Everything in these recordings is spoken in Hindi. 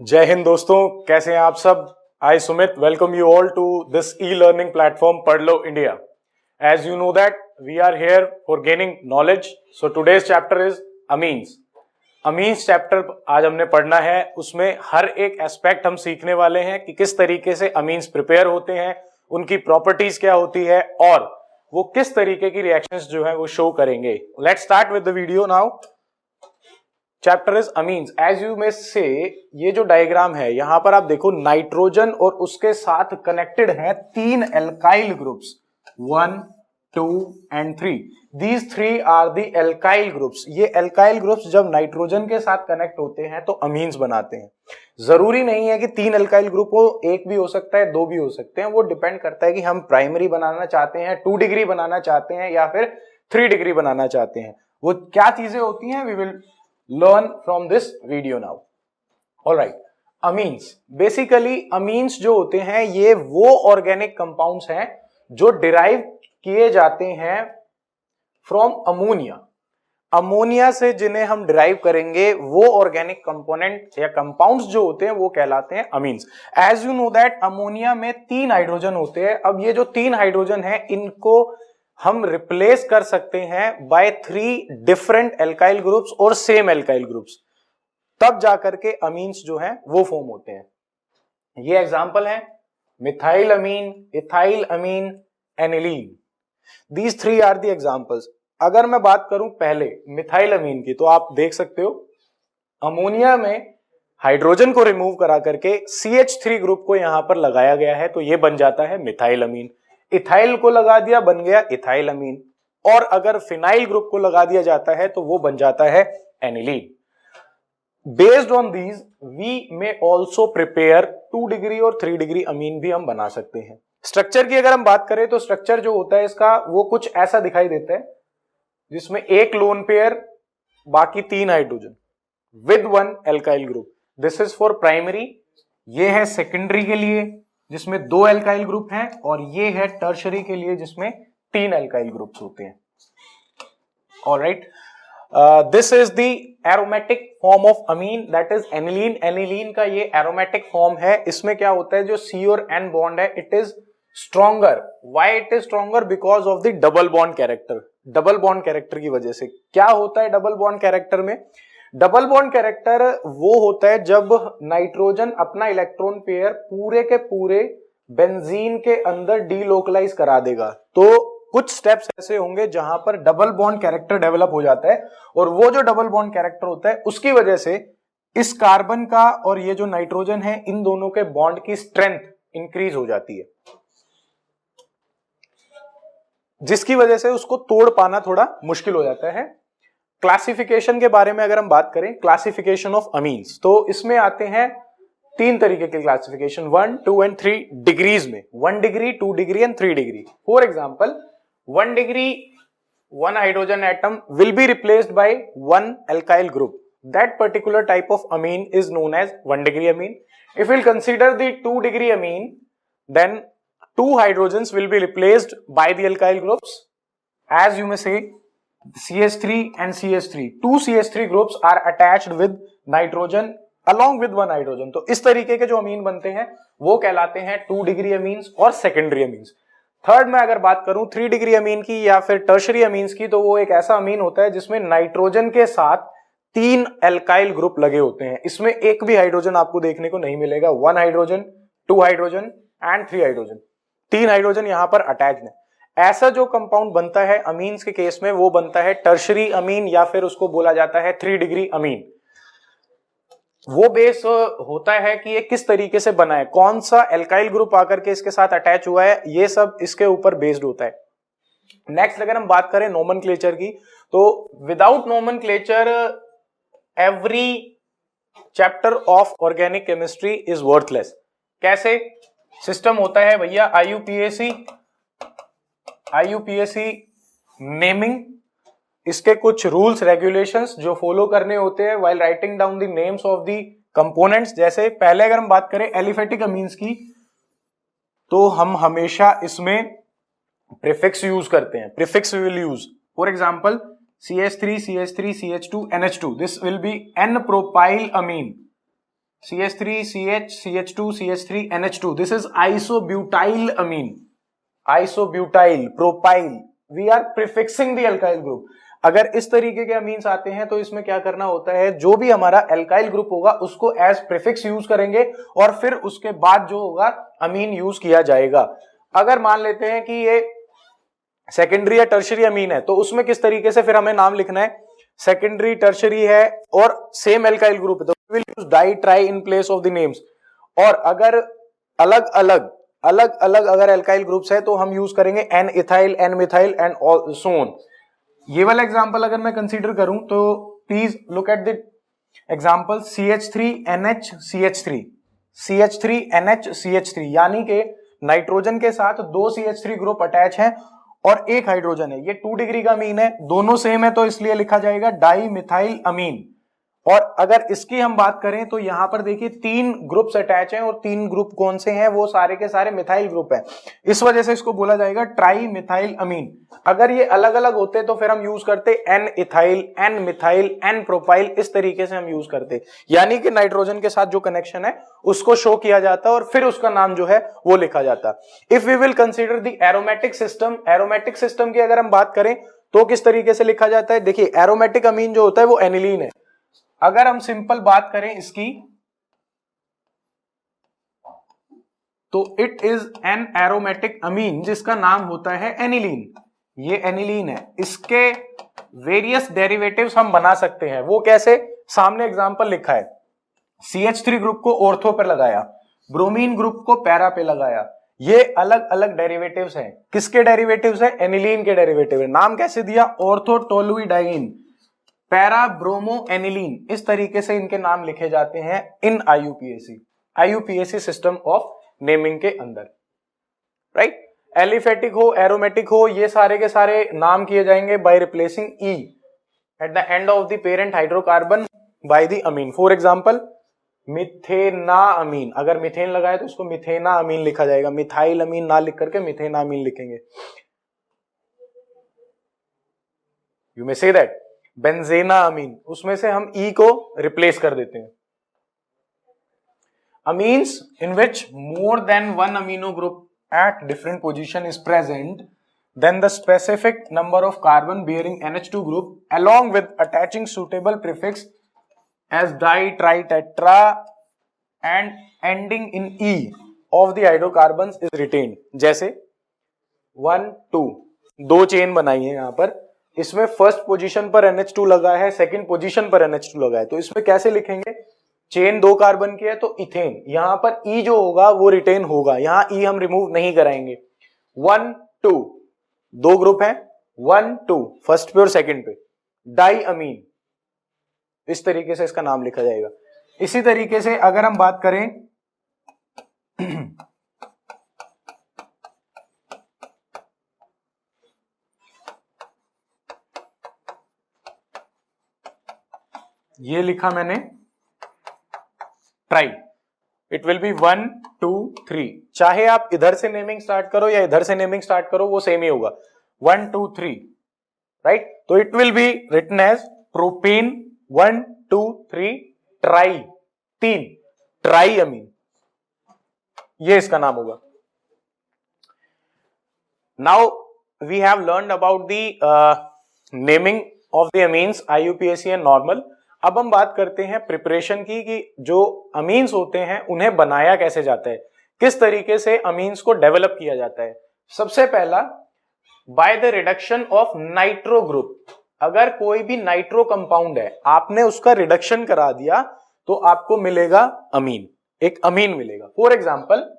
जय हिंद दोस्तों, कैसे हैं आप सब। I Sumit welcome you all to this e learning platform Padh Lo India. As you know that we are here for gaining knowledge. So today's chapter is amines. Amines chapter आज हमने पढ़ना है। उसमें हर एक एस्पेक्ट हम सीखने वाले हैं कि किस तरीके से अमीन्स प्रिपेयर होते हैं, उनकी प्रॉपर्टीज क्या होती है और वो किस तरीके की रिएक्शंस जो है वो शो करेंगे। Let's start with the video now. Chapter is amines. As you may say, ये जो डायग्राम है यहां पर आप देखो, नाइट्रोजन और उसके साथ कनेक्टेड हैं तीन alkyl groups, 1, 2 and 3। These 3 are the alkyl groups. ये एल्काइल ग्रुप्स जब नाइट्रोजन के साथ कनेक्ट होते हैं तो अमीन्स बनाते हैं। जरूरी नहीं है कि 3 एल्काइल ग्रुप हो, एक भी हो सकता है, 2 भी हो सकते हैं। वो डिपेंड करता है कि हम प्राइमरी बनाना चाहते हैं, 2 डिग्री बनाना चाहते हैं या फिर 3 डिग्री बनाना चाहते हैं। वो क्या चीजें होती हैं, we will learn from this video now. All right, amines basically, amines जो होते हैं ये वो ऑर्गेनिक कंपाउंड्स हैं जो डिराइव किए जाते हैं फ्रॉम अमोनिया। अमोनिया से जिन्हें हम डिराइव करेंगे वो ऑर्गेनिक कंपोनेंट या कंपाउंड्स जो होते हैं वो कहलाते हैं amines. As you know that ammonia में 3 हाइड्रोजन होते हैं। अब ये जो 3 हाइड्रोजन है इनको हम रिप्लेस कर सकते हैं बाय 3 डिफरेंट एल्काइल ग्रुप्स और सेम एल्काइल ग्रुप्स, तब जाकर के अमीन्स जो हैं वो फॉर्म होते हैं। ये एग्जांपल है methyl amine, ethyl amine, aniline. These 3 are the examples. अगर मैं बात करूं पहले मिथाइल अमीन की, तो आप देख सकते हो अमोनिया में हाइड्रोजन को रिमूव करा करके CH3 ग्रुप को यहां पर लगाया गया है, तो ये बन जाता है मिथाइल अमीन। इथाइल को लगा दिया, बन गया इथाइल अमीन। और अगर फिनाइल ग्रुप को लगा दिया जाता है तो वो बन जाता है aniline. Based on these we may also prepare 2 degree और 3 डिग्री अमीन भी हम बना सकते हैं। स्ट्रक्चर की अगर हम बात करें तो स्ट्रक्चर जो होता है इसका वो कुछ ऐसा दिखाई देता है, जिसमें एक लोन पेयर, बाकी 3 hydrogen with 1 alkyl group. This is for primary. ये है सेकेंडरी के लिए जिसमें 2 एल्काइल ग्रुप हैं, और ये है टर्शरी के लिए जिसमें 3 एल्काइल ग्रुप्स होते हैं। Alright, this is the aromatic form of amine, that is aniline. Aniline का ये एरोमेटिक फॉर्म है। इसमें क्या होता है, जो C और N बॉन्ड है it is stronger. Why it is stronger? Because of the double bond character. Double bond character की वजह से क्या होता है डबल बॉन्ड कैरेक्टर में? डबल बॉन्ड कैरेक्टर वो होता है जब नाइट्रोजन अपना इलेक्ट्रॉन पेयर पूरे के पूरे बेंजीन के अंदर डीलोकलाइज करा देगा, तो कुछ स्टेप्स ऐसे होंगे जहां पर डबल बॉन्ड कैरेक्टर डेवलप हो जाता है, और वो जो डबल बॉन्ड कैरेक्टर होता है उसकी वजह से इस कार्बन का और ये जो नाइट्रोजन है इन दोनों के बॉन्ड की स्ट्रेंथ इंक्रीज हो जाती है, जिसकी वजह से उसको तोड़ पाना थोड़ा मुश्किल हो जाता है। क्लासिफिकेशन के बारे में अगर हम बात करें, क्लासिफिकेशन ऑफ अमीन्स, तो इसमें आते हैं 3 तरीके के क्लासिफिकेशन, 1, 2 एंड 3 डिग्रीज में। 1 degree, 2 degree and 3 degree. For example 1 degree, 1 hydrogen atom will be replaced by 1 alkyl group. That particular type of amine is known as 1 degree amine. If will consider the 2 degree amine, then 2 hydrogens will be replaced by the alkyl groups, as you may say CH3 and CH3. 2 CH3 groups are attached with nitrogen along with 1 hydrogen. तो इस तरीके के जो अमीन बनते हैं वो कहलाते हैं 2 डिग्री अमीन्स और सेकेंडरी अमीन्स। थर्ड में अगर बात करूं 3 डिग्री अमीन की या फिर टर्शरी अमीन्स की, तो वो एक ऐसा अमीन होता है जिसमें नाइट्रोजन के साथ 3 एल्काइल ग्रुप लगे होते हैं। इसमें एक भी हाइड्रोजन आपको देखने को नहीं मिलेगा। 1 hydrogen, 2 hydrogen and 3 hydrogen. 3 hydrogen यहां पर अटैच्ड है। ऐसा जो कंपाउंड बनता है अमीन्स के केस में वो बनता है टर्शरी अमीन, या फिर उसको बोला जाता है 3 डिग्री अमीन। वो बेस होता है कि ये किस तरीके से बना है, कौन सा एल्काइल ग्रुप आकर के इसके साथ अटैच हुआ है, ये सब इसके ऊपर बेस्ड होता है। नेक्स्ट अगर हम बात करें नोमेनक्लेचर की, तो without nomenclature every chapter of organic chemistry is worthless. कैसे सिस्टम होता है भैया? आईयूपीएसी नेमिंग, इसके कुछ रूल्स रेगुलेशंस जो फॉलो करने होते हैं while writing down the names of the components. जैसे पहले अगर हम बात करें एलिफेटिक अमीन्स की, तो हम हमेशा इसमें प्रीफिक्स यूज करते हैं। Prefix we will use, for example CH3, CH3, CH2, NH2, this will be N propyl amine. CH3 CH CH2 CH3 NH2, this is isobutyl amine, isobutyl, propyl, we are prefixing the alkyl group. अगर इस तरीके के अमीन्स आते हैं तो इसमें क्या करना होता है, जो भी हमारा एल्काइल ग्रुप होगा उसको एज प्रीफिक्स यूज करेंगे और फिर उसके बाद जो होगा अमीन यूज किया जाएगा. अगर मान लेते हैं कि ये सेकेंडरी या टर्शरी अमीन है तो उसमें किस तरीके से फिर हमें नाम लिखना है, सेकेंडरी टर्शरी है और सेम एल्काइल ग्रुप है तो we will use di tri in place of the names. और अगर अलग अलग अगर एल्काइल ग्रुप्स है तो हम यूज करेंगे N ethyl, N methyl and so on. ये वाला एग्जांपल अगर मैं कंसीडर करूं तो please look at the example CH3NH CH3, CH3NH CH3, यानी कि नाइट्रोजन के साथ दो CH3 ग्रुप अटैच हैं और एक हाइड्रोजन है. ये 2 डिग्री का अमीन है, दोनों सेम है तो इसलिए लिखा जाएगा डाई मिथाइल अमीन. और अगर इसकी हम बात करें तो यहां पर देखिए 3 ग्रुप्स अटैच हैं और 3 ग्रुप कौन से हैं, वो सारे के सारे मिथाइल ग्रुप हैं. इस वजह से इसको बोला जाएगा ट्राई मिथाइल अमीन. अगर ये अलग अलग होते तो फिर हम यूज करते N ethyl, N methyl, N propyl, इस तरीके से हम यूज करते, यानी कि नाइट्रोजन के साथ जो कनेक्शन है उसको शो किया जाता और फिर उसका नाम जो है वो लिखा जाता. If we will consider the aromatic system, aromatic system की अगर हम बात करें तो किस तरीके से लिखा जाता है. देखिए एरोमेटिक अमीन जो होता है वो एनिलीन है. अगर हम सिंपल बात करें इसकी तो इट इज एन एरोमेटिक अमीन जिसका नाम होता है एनिलीन. ये एनिलीन है. इसके वेरियस डेरिवेटिव्स हम बना सकते हैं. वो कैसे, सामने एग्जांपल लिखा है. CH3 ग्रुप को ऑर्थो पर लगाया, ब्रोमीन ग्रुप को पैरा पे लगाया. ये अलग अलग डेरिवेटिव्स हैं. किसके डेरिवेटिव्स हैं, एनिलीन के डेरिवेटिव है. नाम कैसे दिया, ऑर्थो टोलुइडाइन, पैरा ब्रोमो एनिलीन. इस तरीके से इनके नाम लिखे जाते हैं इन IUPAC सिस्टम ऑफ नेमिंग के अंदर. राइट, एलिफेटिक हो, एरोमेटिक हो, ये सारे के सारे नाम किए जाएंगे by replacing E at the end of the parent hydrocarbon by the amine. For example methanamine, अगर मिथेन लगाए तो उसको मिथेना अमीन लिखा जाएगा. मिथाइल अमीन ना लिख करके मिथेना अमीन लिखेंगे. यू मे से दैट बेंजेना अमीन, उसमें से हम ई को रिप्लेस कर देते हैं. Amines in which more than one amino group at different position is present, then the specific number of carbon bearing NH2 group along with attaching suitable prefix as di, tri, tetra and ending in E of the hydrocarbons is retained. जैसे 1 2 दो चेन बनाई है यहां पर, इसमें फर्स्ट पोजीशन पर NH2 लगा है, सेकंड पोजीशन पर NH2 लगा है, तो इसमें कैसे लिखेंगे, चेन 2 कार्बन की है तो इथेन, यहां पर ई जो होगा वो रिटेन होगा, यहां ई हम रिमूव नहीं कराएंगे. 1 2 दो ग्रुप हैं, 1 2 फर्स्ट पे और सेकंड पे, डाई अमीन, इस तरीके से इसका नाम लिखा जाएगा. इसी तरीके से अगर हम बात करें ये लिखा मैंने ट्राई, इट विल बी 1 2 3. चाहे आप इधर से नेमिंग स्टार्ट करो या इधर से नेमिंग स्टार्ट करो वो सेम ही होगा, 1 2 3, राइट. तो it will be written as propane 1 2 3 tri, 3 triamine, ये इसका नाम होगा. Now we have learned about the naming of the amines IUPAC and normal. अब हम बात करते हैं प्रिपरेशन की, कि जो अमीन्स होते हैं उन्हें बनाया कैसे जाता है, किस तरीके से अमीन्स को डेवलप किया जाता है. सबसे पहला bye the reduction of nitro group. अगर कोई भी नाइट्रो कंपाउंड है, आपने उसका रिडक्शन करा दिया तो आपको मिलेगा अमीन, एक अमीन मिलेगा. फॉर एग्जाम्पल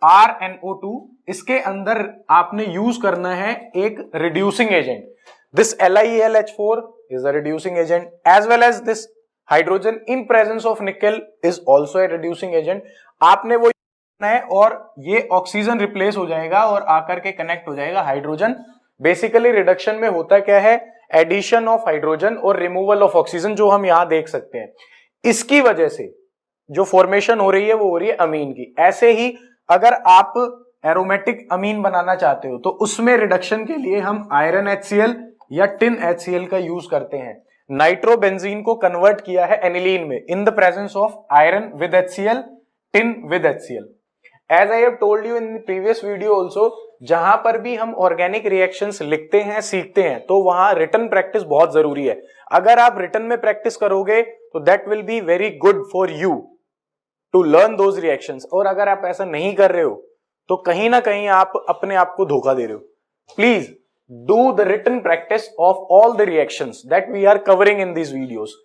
RNO2, इसके अंदर आपने यूज करना है एक reducing agent. This LiAlH4 is a reducing agent, as well as this hydrogen in presence of nickel is also a reducing agent. आपने वो करना है और ये ऑक्सीजन रिप्लेस हो जाएगा और आकर के कनेक्ट हो जाएगा हाइड्रोजन. बेसिकली रिडक्शन में होता क्या है, एडिशन ऑफ हाइड्रोजन और रिमूवल ऑफ ऑक्सीजन, जो हम यहां देख सकते हैं. इसकी वजह से जो फॉर्मेशन हो रही है वो हो रही है अमीन की. ऐसे ही अगर आप एरोमेटिक अमीन बनाना चाहते हो तो उसमें रिडक्शन के लिए हम आयरन HCl या टिन HCl का यूज करते हैं. नाइट्रोबेंजीन को कन्वर्ट किया है एनिलीन में in the presence of iron with HCl, tin with HCl. As I have told you in the previous video also, जहां पर भी हम ऑर्गेनिक रिएक्शंस लिखते हैं, सीखते हैं, तो वहां रिटन प्रैक्टिस बहुत जरूरी है. अगर आप रिटन में प्रैक्टिस करोगे तो that will be very good for you to learn those reactions. और अगर आप ऐसा नहीं कर रहे हो तो कहीं ना कहीं आप अपने आप को धोखा दे रहे हो. Please do the written practice of all the reactions that we are covering in these videos.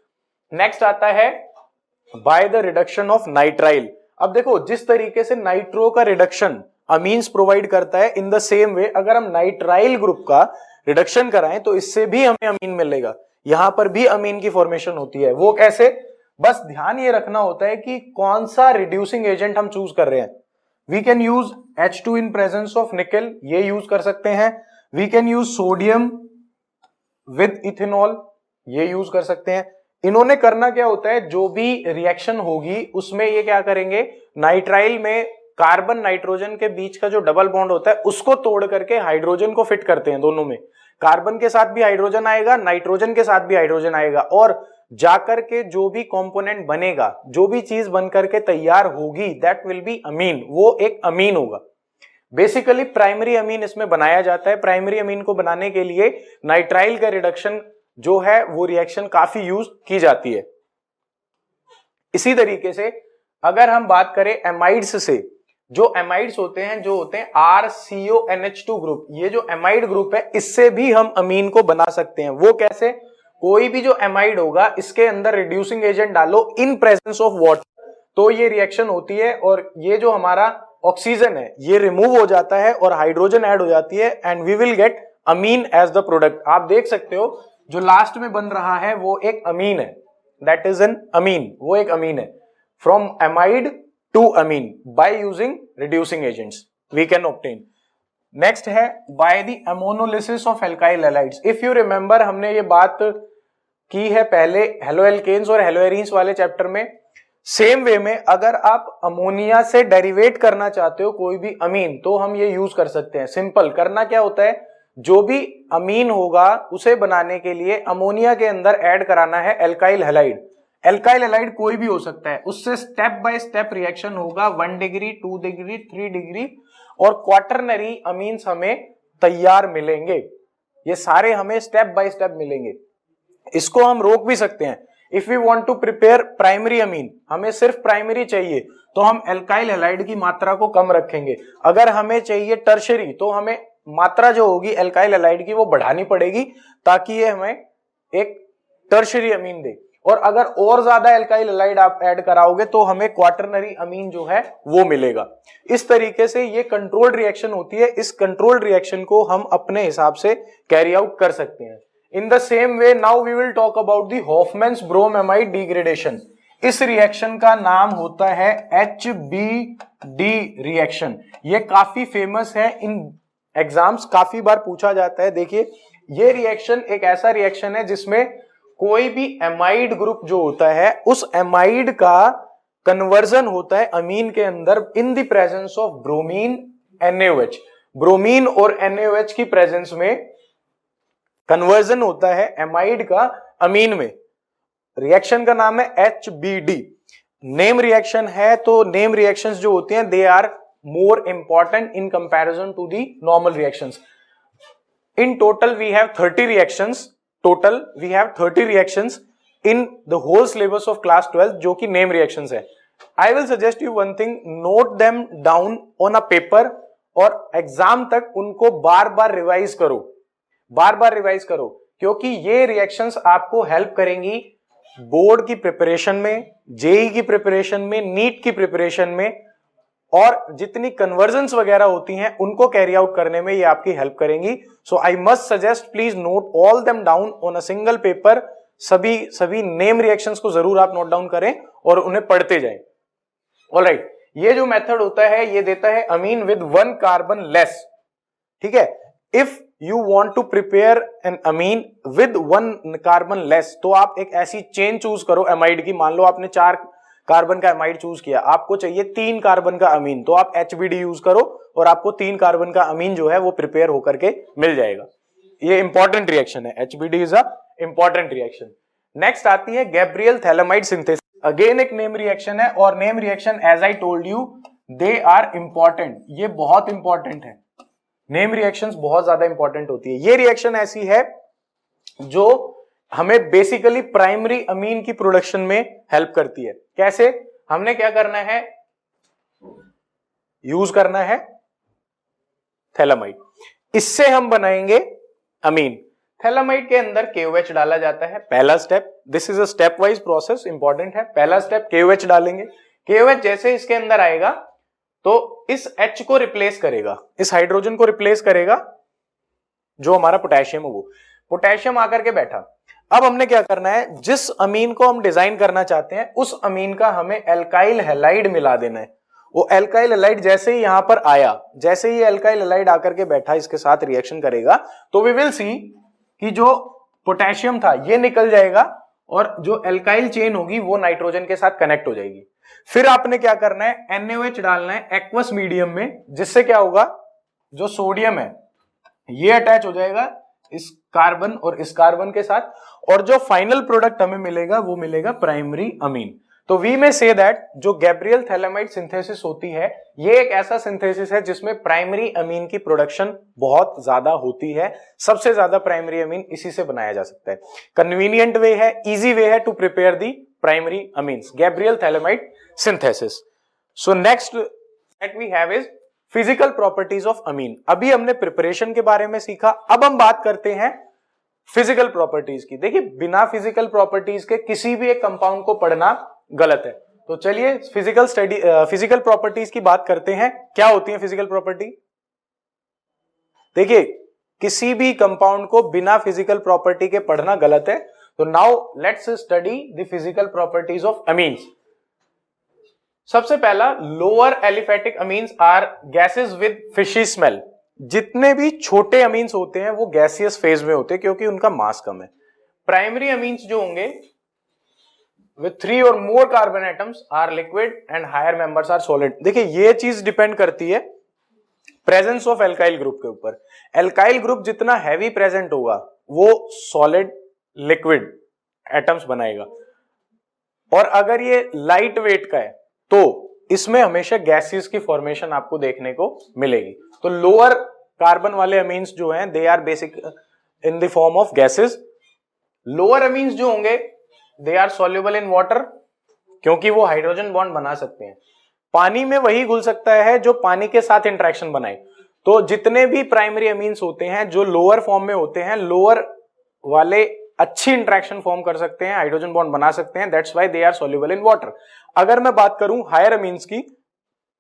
Next आता है by the reduction of nitrile. अब देखो, जिस तरीके से नाइट्रो का रिडक्शन अमीन्स प्रोवाइड करता है, इन द सेम वे अगर हम नाइट्राइल ग्रुप का रिडक्शन कराएं तो इससे भी हमें अमीन मिलेगा. यहां पर भी अमीन की फॉर्मेशन होती है. वो कैसे? बस ध्यान ये रखना होता है कि कौन सा रिड्यूसिंग एजेंट हम चूज कर रहे हैं. We can use H2 in presence of nickel, ये यूज कर सकते हैं. We can use sodium with ethanol, ये यूज कर सकते हैं. इन्होंने करना क्या होता है, जो भी रिएक्शन होगी उसमें ये क्या करेंगे, नाइट्राइल में कार्बन नाइट्रोजन के बीच का जो डबल बॉन्ड होता है उसको तोड़ करके हाइड्रोजन को फिट करते हैं. दोनों में कार्बन के साथ भी हाइड्रोजन आएगा, नाइट्रोजन के साथ भी हाइड्रोजन आएगा, और जाकर के जो भी कंपोनेंट बनेगा, जो भी चीज बनकर के तैयार होगी, दैट विल बी अमीन. वो एक अमीन होगा. बेसिकली प्राइमरी अमीन इसमें बनाया जाता है. प्राइमरी अमीन को बनाने के लिए नाइट्राइल का रिडक्शन जो है वो रिएक्शन काफी यूज की जाती है. इसी तरीके से अगर हम बात करें एमाइड्स से, जो एमाइड्स होते हैं, जो होते हैं RCONH2 ग्रुप, ये जो एमाइड ग्रुप है इससे भी हम अमीन को बना सकते हैं. वो कैसे? कोई भी जो एमाइड होगा इसके अंदर रिड्यूसिंग एजेंट डालो इन प्रेजेंस ऑफ वाटर, तो ये रिएक्शन होती है और ये जो हमारा ऑक्सीजन है ये रिमूव हो जाता है और हाइड्रोजन ऐड हो जाती है and we will get amine as the product. आप देख सकते हो जो लास्ट में बन रहा है वो एक अमीन है, दैट इज एन अमीन. वो एक अमीन है. From amide to amine by using reducing agents we can obtain. Next है by the ammonolysis of alkyl halides. If you remember, हमने ये बात की है पहले हेलोएल्केन्स और हेलोएरीन्स वाले चैप्टर में. सेम वे में अगर आप अमोनिया से डेरिवेट करना चाहते हो कोई भी अमीन, तो हम ये यूज कर सकते हैं. सिंपल. करना क्या होता है, जो भी अमीन होगा उसे बनाने के लिए अमोनिया के अंदर ऐड कराना है एल्काइल हैलाइड. एल्काइल हैलाइड कोई भी हो सकता है, उससे स्टेप बाय स्टेप रिएक्शन होगा. 1 डिग्री, 2 डिग्री, 3 डिग्री और क्वाटरनरी अमीन्स हमें तैयार मिलेंगे. ये सारे हमें स्टेप बाय स्टेप मिलेंगे. इसको हम रोक भी सकते हैं. If we want to prepare primary amine, हमें सिर्फ प्राइमरी चाहिए तो हम एल्काइल हैलाइड की मात्रा को कम रखेंगे. अगर हमें चाहिए टर्शरी तो हमें मात्रा जो होगी एल्काइल हैलाइड की वो बढ़ानी पड़ेगी ताकि ये हमें एक टर्शरी अमीन दे. और अगर और ज्यादा एल्काइल हैलाइड आप ऐड कराओगे तो हमें क्वाटरनरी अमीन जो है वो मिलेगा. इस तरीके से ये कंट्रोल्ड रिएक्शन होती है. इस कंट्रोल्ड रिएक्शन को हम अपने हिसाब से कैरी आउट कर सकते हैं. In the same way now we will talk about the Hofmann's bromamide degradation. इस रिएक्शन का नाम होता है HBD रिएक्शन. ये काफी फेमस है, इन एग्जाम्स काफी बार पूछा जाता है. देखिए, ये रिएक्शन एक ऐसा रिएक्शन है जिसमें कोई भी एमाइड ग्रुप जो होता है उस एमाइड का कन्वर्जन होता है अमीन के अंदर इन the presence of bromine NaOH. Bromine और NaOH की प्रेजेंस में कन्वर्जन होता है एमाइड का अमीन में. रिएक्शन का नाम है HBD. नेम रिएक्शन है, तो नेम रिएक्शंस जो होते हैं they are more important in comparison to the normal reactions. In total we have 30 reactions. Total we have 30 reactions in the whole syllabus of class 12 जो कि name reactions है. I will suggest you one thing, note them down on a paper और एग्जाम तक उनको बार बार रिवाइज करो, बार बार रिवाइज करो, क्योंकि ये रिएक्शंस आपको हेल्प करेंगी बोर्ड की प्रिपरेशन में, जेई की प्रिपरेशन में, नीट की प्रिपरेशन में, और जितनी कन्वर्जन्स वगैरह होती हैं उनको कैरी आउट करने में ये आपकी हेल्प करेंगी. So I must suggest please note all them down on a single paper. सभी नेम रिएक्शंस को जरूर आप नोट डाउन करें और उन्हें पढ़ते जाएं. ऑलराइट, ये जो मेथड होता है ये देता है अमीन विद 1 कार्बन लेस. ठीक है. If you want to prepare an amine with 1 carbon less, तो आप एक ऐसी चेन चूज करो एमाइड की. मान लो आपने 4 कार्बन का एमाइड चूज किया, आपको चाहिए 3 कार्बन का अमीन, तो आप HBD यूज करो और आपको 3 कार्बन का अमीन जो है वो प्रिपेयर होकर के मिल जाएगा. ये इंपॉर्टेंट रिएक्शन है. HBD is a important reaction. Next आती है गैब्रियल थैलेमाइड सिंथेसिस। अगेन एक नेम रिएक्शन है, और name reaction as I told you they are important, ये बहुत इंपॉर्टेंट है। नेम रिएक्शंस बहुत ज्यादा इंपॉर्टेंट होती है। ये रिएक्शन ऐसी है जो हमें बेसिकली प्राइमरी अमीन की प्रोडक्शन में हेल्प करती है। कैसे? हमने क्या करना है, यूज करना है थैलेमाइड, इससे हम बनाएंगे अमीन। थैलेमाइड के अंदर KOH डाला जाता है, पहला step. This is a step wise process, important है। पहला स्टेप KOH डालेंगे। KOH जैसे इसके अंदर आएगा तो इस H को रिप्लेस करेगा, इस हाइड्रोजन को रिप्लेस करेगा, जो हमारा पोटेशियम है वो। पोटेशियम आकर के बैठा। अब हमने क्या करना है, जिस अमीन को हम डिजाइन करना चाहते हैं उस अमीन का हमें एल्काइल हैलाइड मिला देना है। वो एल्काइल हैलाइड जैसे ही यहां पर आया, जैसे ही एल्काइल हैलाइड आकर के बैठा इसके साथ रिएक्शन करेगा, तो वी विल सी कि जो पोटेशियम था ये निकल जाएगा और जो एल्काइल चेन होगी वो नाइट्रोजन के साथ कनेक्ट हो जाएगी। फिर आपने क्या करना है, NaOH डालना है एक्वस मीडियम में, जिससे क्या होगा, जो सोडियम है ये अटैच हो जाएगा इस कार्बन और इस कार्बन के साथ, और जो फाइनल प्रोडक्ट हमें मिलेगा वो मिलेगा प्राइमरी अमीन। तो वी में से दैट जो गैब्रियल थैलेमाइड सिंथेसिस होती है ये एक ऐसा सिंथेसिस है जिसमें प्राइमरी अमीन की प्रोडक्शन बहुत ज्यादा होती है। सबसे ज्यादा प्राइमरी अमीन इसी से बनाया जा सकता है। कन्वीनियंट वे है, इजी वे है to prepare the primary amines, Gabriel phthalimide synthesis. So next that we have is physical properties of amine. अभी हमने प्रिपरेशन के बारे में सीखा, अब हम बात करते हैं फिजिकल प्रॉपर्टीज की। देखिए, बिना फिजिकल प्रॉपर्टीज के किसी भी एक कंपाउंड को पढ़ना गलत है। तो चलिए फिजिकल प्रॉपर्टीज की बात करते हैं। क्या होती है फिजिकल प्रॉपर्टी? देखिए, किसी भी कंपाउंड को बिना फिजिकल प्रॉपर्टी के पढ़ना गलत है। तो now let's study the physical properties of amines. सबसे पहला, lower aliphatic amines are gases with fishy smell. जितने भी छोटे अमीन्स होते हैं वो गैसियस फेज में होते हैं क्योंकि उनका मास कम है। प्राइमरी अमीन्स जो होंगे with 3 or more carbon atoms are liquid and higher members are solid। देखिए, ये चीज डिपेंड करती है प्रेजेंस ऑफ एल्काइल ग्रुप के ऊपर। एल्काइल ग्रुप जितना हैवी प्रेजेंट होगा वो सॉलिड लिक्विड एटम्स बनाएगा, और अगर ये लाइट वेट का है तो इसमें हमेशा गैसेस की फॉर्मेशन आपको देखने को मिलेगी। तो लोअर कार्बन वाले अमीन्स जो हैं they are basic in the form of gases. Lower amines जो होंगे they are soluble in water, क्योंकि वो हाइड्रोजन बॉन्ड बना सकते हैं। पानी में वही घुल सकता है जो पानी के साथ इंटरेक्शन बनाए। तो जितने भी प्राइमरी अमीन्स होते हैं जो लोअर फॉर्म में होते हैं, लोअर वाले अच्छी इंटरेक्शन फॉर्म कर सकते हैं, हाइड्रोजन बॉन्ड बना सकते हैं, that's why they are soluble in water. अगर मैं बात करूं हायर अमीन्स की,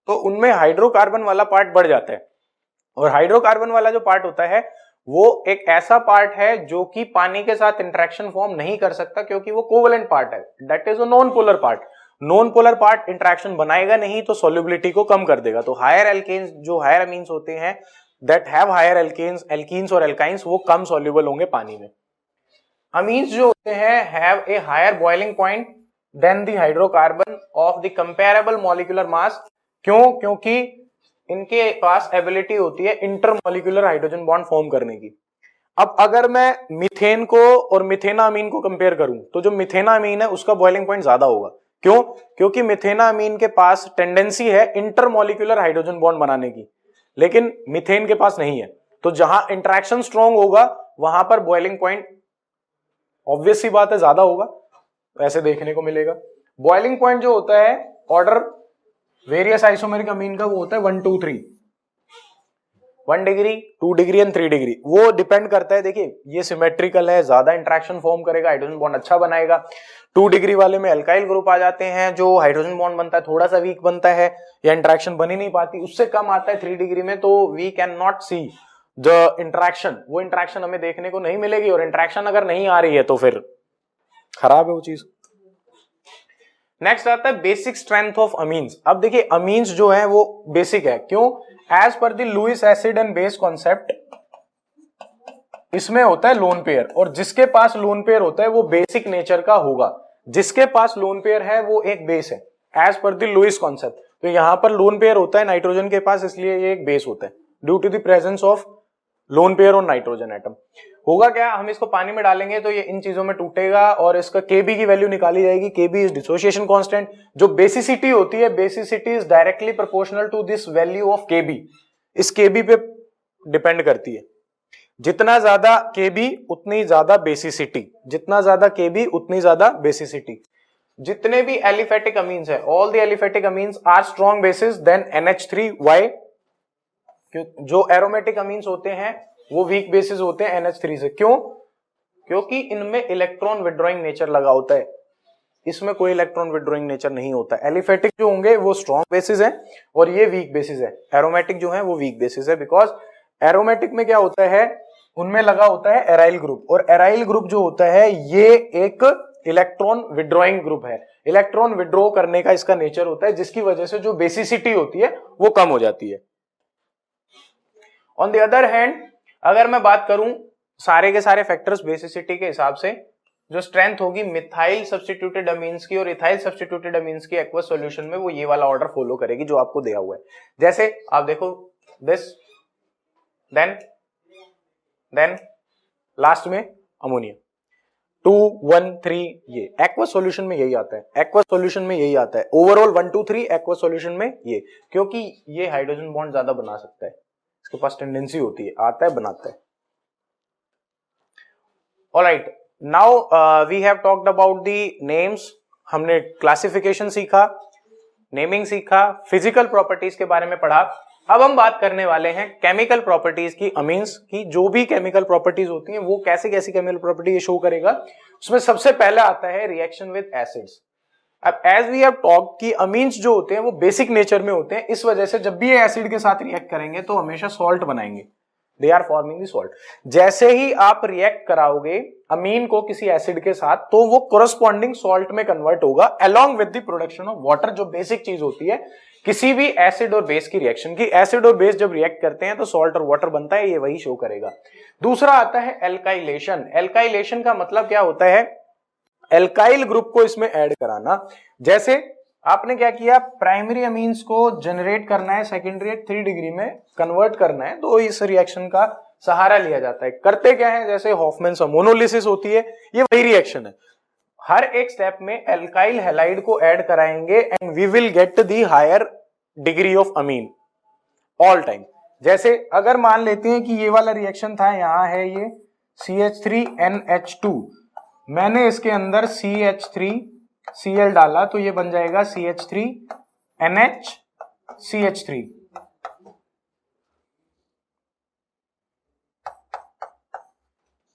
तो उनमें हाइड्रोकार्बन वाला पार्ट बढ़ जाता है, और हाइड्रोकार्बन वाला जो पार्ट होता है वो एक ऐसा पार्ट है जो कि पानी के साथ इंटरेक्शन फॉर्म नहीं कर सकता क्योंकि वो कोवेलेंट पार्ट है, that is a non polar part. Non polar part interaction बनाएगा नहीं तो सॉल्युबिलिटी को कम कर देगा। तो हायर एल्केन्स, जो हायर अमीन्स होते हैं दैट हैव हायर एल्कीन्स और एल्काइंस, वो कम सॉल्युबल होंगे पानी में। अमीन्स जो होते हैं have a higher boiling point than the hydrocarbon of the comparable molecular mass. क्यों? क्योंकि इनके पास एबिलिटी होती है इंटरमॉलिक्यूलर हाइड्रोजन बॉन्ड फॉर्म करने की। अब अगर मैं मीथेन को और मिथेना अमीन को कंपेयर करूं तो जो मिथेना अमीन है उसका बॉइलिंग पॉइंट ज्यादा होगा। क्यों? क्योंकि मिथेना अमीन के पास टेंडेंसी है इंटरमॉलिक्यूलर हाइड्रोजन बॉन्ड बनाने की, लेकिन मिथेन के पास नहीं है। तो जहां इंटरेक्शन स्ट्रॉन्ग होगा वहां पर बॉइलिंग पॉइंट ऑब्वियस सी बात है ज्यादा होगा, ऐसे देखने को मिलेगा। बॉइलिंग पॉइंट जो होता है ऑर्डर वेरियस आइसोमेरिक अमीन का वो होता है 1 2 3, 1 डिग्री, 2 डिग्री एंड 3 डिग्री। वो डिपेंड करता है, देखिए ये सिमेट्रिकल है, ज्यादा इंटरेक्शन फॉर्म करेगा, हाइड्रोजन बॉन्ड अच्छा बनाएगा। 2 डिग्री वाले में अल्काइल ग्रुप आ जाते हैं, जो हाइड्रोजन बॉन्ड बनता है थोड़ा सा वीक बनता है या इंटरेक्शन बन ही नहीं पाती। उससे कम आता है 3 डिग्री में, तो we can not see the interaction, वो इंटरेक्शन हमें देखने को नहीं मिलेगी, और इंटरेक्शन अगर नहीं आ रही है तो फिर खराब है वो चीज। नेक्स्ट आता है बेसिक स्ट्रेंथ ऑफ अमीन्स। अब देखिए अमीन्स जो है वो बेसिक है, क्यों? As per the Lewis acid and base concept, इसमें होता है लोन पेयर, और जिसके पास लोन पेयर होता है वो बेसिक नेचर का होगा। जिसके पास लोन पेयर है वो एक बेस है, as per the Lewis concept. तो यहां पर लोन पेयर होता है नाइट्रोजन के पास, इसलिए ये एक बेस होता है due to the presence of lone pair और नाइट्रोजन एटम। होगा क्या, हम इसको पानी में डालेंगे तो ये इन चीजों में टूटेगा और इसका Kb की वैल्यू निकाली जाएगी। Kb is dissociation constant. जो बेसिसिटी होती है, basicity is directly proportional to this value of Kb। इस Kb पे डिपेंड करती है। जितना ज्यादा Kb उतनी ज्यादा बेसिसिटी, जितना ज्यादा Kb उतनी ज्यादा बेसिसिटी। जितने भी एलिफेटिक अमीन्स है, all the aliphatic amines are strong bases than NH3। Why? जो एरोमेटिक अमीन्स होते हैं वो वीक बेसिस होते हैं NH3 से। क्यों? क्योंकि इनमें इलेक्ट्रॉन विड्रॉइंग नेचर लगा होता है, इसमें कोई इलेक्ट्रॉन विड्रॉइंग नेचर नहीं होता। एलिफेटिक जो होंगे वो स्ट्रॉन्ग बेसिस है और ये वीक बेसिस है। एरोमेटिक जो है वो वीक बेसिस है, बिकॉज एरोमेटिक में क्या होता है, उनमें लगा होता है एराइल ग्रुप, और एराइल ग्रुप जो होता है ये एक इलेक्ट्रॉन विड्रॉइंग ग्रुप है। इलेक्ट्रॉन विड्रॉ करने का इसका नेचर होता है, जिसकी वजह से जो बेसिसिटी होती है वो कम हो जाती है। ऑन द अदर हैंड, अगर मैं बात करूं सारे के सारे फैक्टर्स बेसिसिटी के हिसाब से, जो स्ट्रेंथ होगी मिथाइल सब्स्टिट्यूटेड अमीन्स की और इथाइल सब्स्टिट्यूटेड अमीन्स की एक्वस सॉल्यूशन में, वो ये वाला ऑर्डर फॉलो करेगी जो आपको दिया हुआ है। जैसे आप देखो, दिस देन लास्ट में अमोनिया, 2 1 3, ये एक्वस सॉल्यूशन में यही आता है। एक्वस सॉल्यूशन में यही आता है ओवरऑल 1 2 3 एक्वस सॉल्यूशन में ये, क्योंकि ये हाइड्रोजन बॉन्ड ज्यादा बना सकता है, इसके पास टेंडेंसी होती है, आता है बनाता है। Alright, now we have talked about the names. हमने क्लासिफिकेशन सीखा, नेमिंग सीखा, फिजिकल प्रॉपर्टीज के बारे में पढ़ा। अब हम बात करने वाले हैं केमिकल प्रॉपर्टीज की, अमीन्स की। जो भी केमिकल प्रॉपर्टीज होती हैं वो कैसे कैसी केमिकल प्रॉपर्टी ये शो करेगा। उसमें सबसे पहले आता है रिएक्शन विद एसिड्स। अब एज वी हैव टॉक्ड कि अमीन्स जो होते हैं वो बेसिक नेचर में होते हैं, इस वजह से जब भी ये एसिड के साथ रिएक्ट करेंगे तो हमेशा सॉल्ट बनाएंगे, they are forming the salt. जैसे ही आप रिएक्ट कराओगे अमीन को किसी एसिड के साथ तो वो कोरस्पॉन्डिंग सॉल्ट में कन्वर्ट होगा along with the production of water, जो बेसिक चीज होती है किसी भी एसिड और बेस की रिएक्शन की। एसिड और बेस जब रिएक्ट करते हैं तो सॉल्ट और वाटर बनता है, ये वही शो करेगा। दूसरा आता है एल्काइलेशन। एल्काइलेशन का मतलब क्या होता है, एल्काइल ग्रुप को इसमें ऐड कराना। जैसे आपने क्या किया, प्राइमरी अमीन्स को जनरेट करना है, सेकेंडरी 3 डिग्री में कन्वर्ट करना है, तो इस रिएक्शन का सहारा लिया जाता है। करते क्या है, जैसे हॉफमैन मोनोलिसिस होती है, ये वही रिएक्शन है। हर एक स्टेप में एल्काइल हैलाइड को ऐड कराएंगे and we will get the higher degree of amine all time. जैसे अगर मान लेते हैं कि ये वाला रिएक्शन था, यहां है ये CH3NH2, मैंने इसके अंदर CH3Cl डाला तो ये बन जाएगा CH3NH CH3।